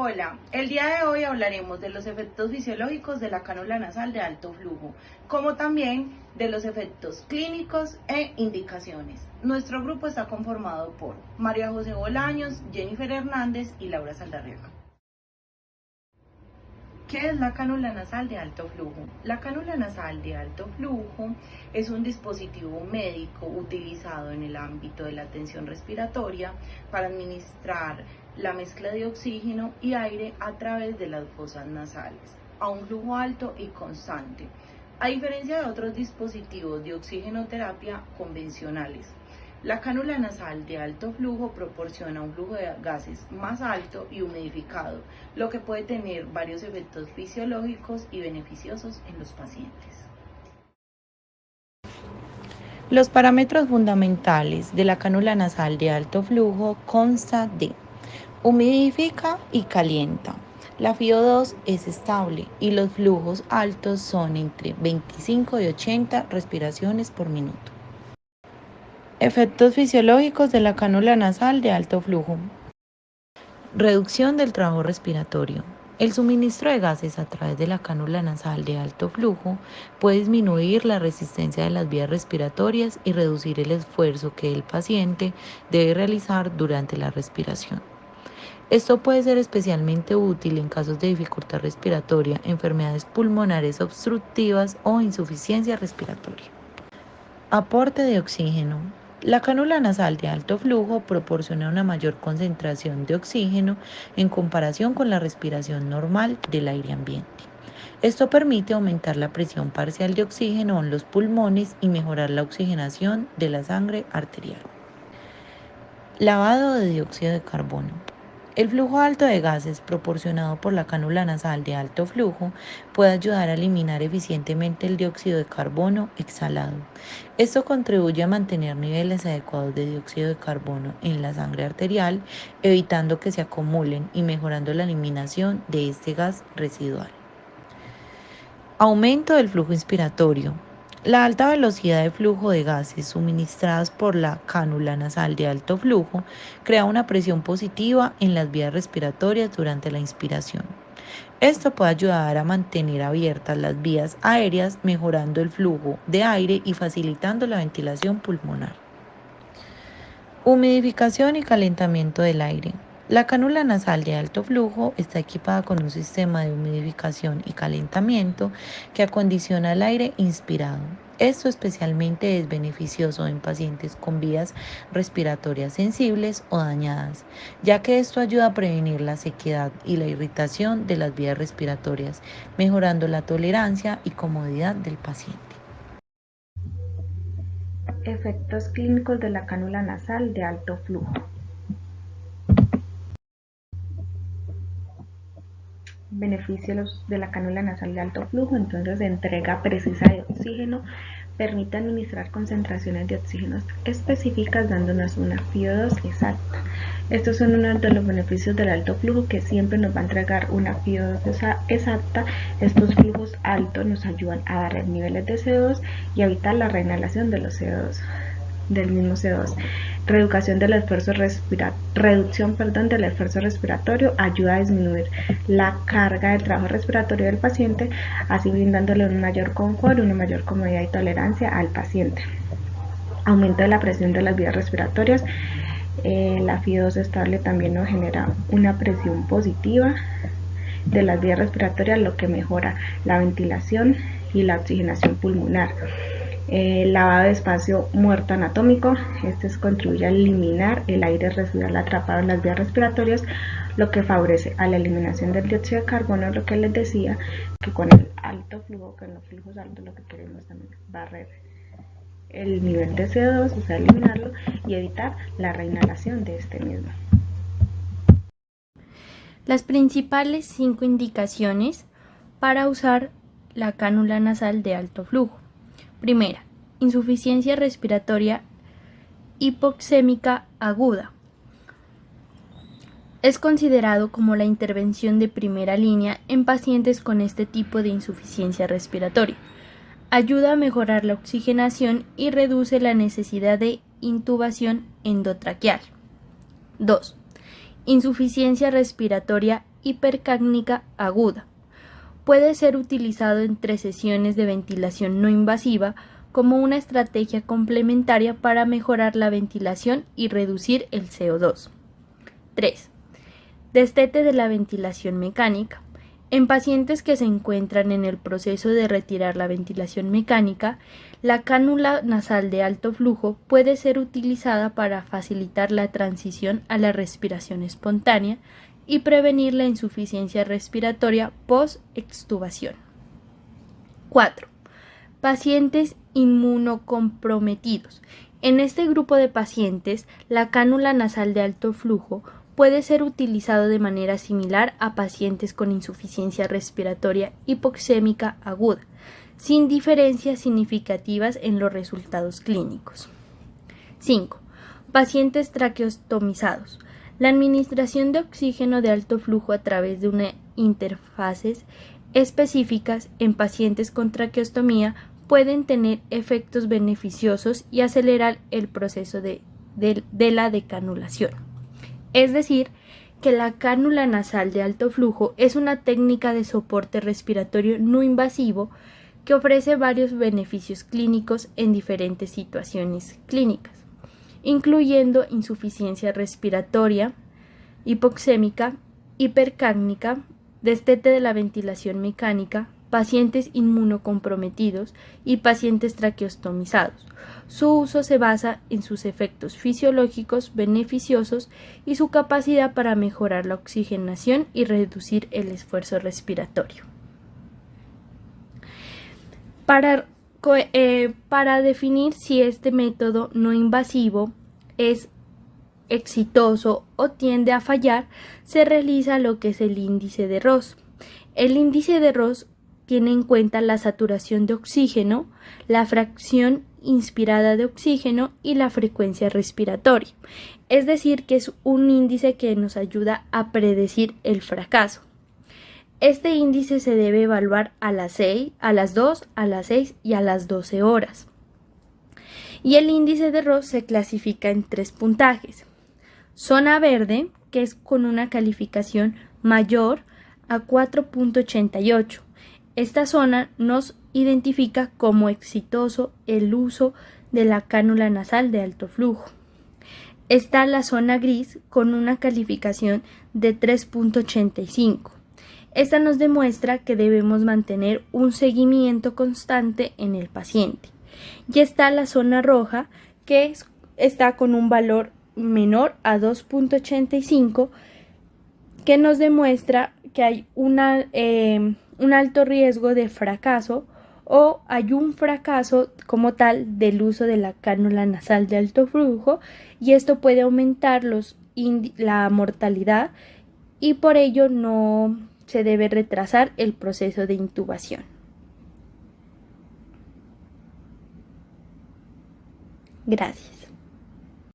Hola, el día de hoy hablaremos de los efectos fisiológicos de la cánula nasal de alto flujo, como también de los efectos clínicos e indicaciones. Nuestro grupo está conformado por María José Bolaños, Jennifer Hernández y Laura Saldarriaga. ¿Qué es la cánula nasal de alto flujo? La cánula nasal de alto flujo es un dispositivo médico utilizado en el ámbito de la atención respiratoria para administrar la mezcla de oxígeno y aire a través de las fosas nasales a un flujo alto y constante, a diferencia de otros dispositivos de oxigenoterapia convencionales. La cánula nasal de alto flujo proporciona un flujo de gases más alto y humidificado, lo que puede tener varios efectos fisiológicos y beneficiosos en los pacientes. Los parámetros fundamentales de la cánula nasal de alto flujo constan de humidifica y calienta. La FiO2 es estable y los flujos altos son entre 25 y 80 respiraciones por minuto. Efectos fisiológicos de la cánula nasal de alto flujo. Reducción del trabajo respiratorio. El suministro de gases a través de la cánula nasal de alto flujo puede disminuir la resistencia de las vías respiratorias y reducir el esfuerzo que el paciente debe realizar durante la respiración. Esto puede ser especialmente útil en casos de dificultad respiratoria, enfermedades pulmonares obstructivas o insuficiencia respiratoria. Aporte de oxígeno. La cánula nasal de alto flujo proporciona una mayor concentración de oxígeno en comparación con la respiración normal del aire ambiente. Esto permite aumentar la presión parcial de oxígeno en los pulmones y mejorar la oxigenación de la sangre arterial. Lavado de dióxido de carbono. El flujo alto de gases proporcionado por la cánula nasal de alto flujo puede ayudar a eliminar eficientemente el dióxido de carbono exhalado. Esto contribuye a mantener niveles adecuados de dióxido de carbono en la sangre arterial, evitando que se acumulen y mejorando la eliminación de este gas residual. Aumento del flujo inspiratorio. La alta velocidad de flujo de gases suministradas por la cánula nasal de alto flujo crea una presión positiva en las vías respiratorias durante la inspiración. Esto puede ayudar a mantener abiertas las vías aéreas, mejorando el flujo de aire y facilitando la ventilación pulmonar. Humidificación y calentamiento del aire. La cánula nasal de alto flujo está equipada con un sistema de humidificación y calentamiento que acondiciona el aire inspirado. Esto especialmente es beneficioso en pacientes con vías respiratorias sensibles o dañadas, ya que esto ayuda a prevenir la sequedad y la irritación de las vías respiratorias, mejorando la tolerancia y comodidad del paciente. Efectos clínicos de la cánula nasal de alto flujo. Beneficios de la cánula nasal de alto flujo. Entonces, entrega precisa de oxígeno, permite administrar concentraciones de oxígeno específicas dándonos una FiO2 exacta. Estos son uno de los beneficios del alto flujo, que siempre nos va a entregar una FiO2 exacta. Estos flujos altos nos ayudan a dar niveles de CO2 y evitar la reinhalación de los CO2, del mismo CO2. Reducción del esfuerzo respiratorio ayuda a disminuir la carga del trabajo respiratorio del paciente, así brindándole un mayor confort, una mayor comodidad y tolerancia al paciente. Aumento de la presión de las vías respiratorias. La FiO2 estable también nos genera una presión positiva de las vías respiratorias, lo que mejora la ventilación y la oxigenación pulmonar. Lavado de espacio muerto anatómico. Este contribuye a eliminar el aire residual atrapado en las vías respiratorias, lo que favorece a la eliminación del dióxido de carbono. Lo que les decía, que con el alto flujo, con los flujos altos, lo que queremos también barrer el nivel de CO2, o sea, eliminarlo y evitar la reinhalación de este mismo. Las principales 5 indicaciones para usar la cánula nasal de alto flujo. Primera, insuficiencia respiratoria hipoxémica aguda. Es considerado como la intervención de primera línea en pacientes con este tipo de insuficiencia respiratoria. Ayuda a mejorar la oxigenación y reduce la necesidad de intubación endotraqueal. 2. Insuficiencia respiratoria hipercápnica aguda. Puede ser utilizado entre sesiones de ventilación no invasiva como una estrategia complementaria para mejorar la ventilación y reducir el CO2. 3. Destete de la ventilación mecánica. En pacientes que se encuentran en el proceso de retirar la ventilación mecánica, la cánula nasal de alto flujo puede ser utilizada para facilitar la transición a la respiración espontánea y prevenir la insuficiencia respiratoria post-extubación. 4. Pacientes inmunocomprometidos. En este grupo de pacientes, la cánula nasal de alto flujo puede ser utilizado de manera similar a pacientes con insuficiencia respiratoria hipoxémica aguda, sin diferencias significativas en los resultados clínicos. 5. Pacientes traqueostomizados. La administración de oxígeno de alto flujo a través de una interfaces específicas en pacientes con traqueostomía pueden tener efectos beneficiosos y acelerar el proceso de la decanulación. Es decir, que la cánula nasal de alto flujo es una técnica de soporte respiratorio no invasivo que ofrece varios beneficios clínicos en diferentes situaciones clínicas, incluyendo insuficiencia respiratoria, hipoxémica, hipercápnica, destete de la ventilación mecánica, pacientes inmunocomprometidos y pacientes traqueostomizados. Su uso se basa en sus efectos fisiológicos beneficiosos y su capacidad para mejorar la oxigenación y reducir el esfuerzo respiratorio. Para definir si este método no invasivo es exitoso o tiende a fallar, se realiza lo que es el índice de Ross. El índice de Ross tiene en cuenta la saturación de oxígeno, la fracción inspirada de oxígeno y la frecuencia respiratoria. Es decir, que es un índice que nos ayuda a predecir el fracaso. Este índice se debe evaluar a las 6, a las 2, a las 6 y a las 12 horas. Y el índice de Ross se clasifica en 3 puntajes. Zona verde, que es con una calificación mayor a 4.88. Esta zona nos identifica como exitoso el uso de la cánula nasal de alto flujo. Está la zona gris con una calificación de 3.85. Esta nos demuestra que debemos mantener un seguimiento constante en el paciente. Y está la zona roja, que está con un valor menor a 2.85, que nos demuestra que hay un alto riesgo de fracaso o hay un fracaso como tal del uso de la cánula nasal de alto flujo, y esto puede aumentar la mortalidad y por ello no se debe retrasar el proceso de intubación. Gracias.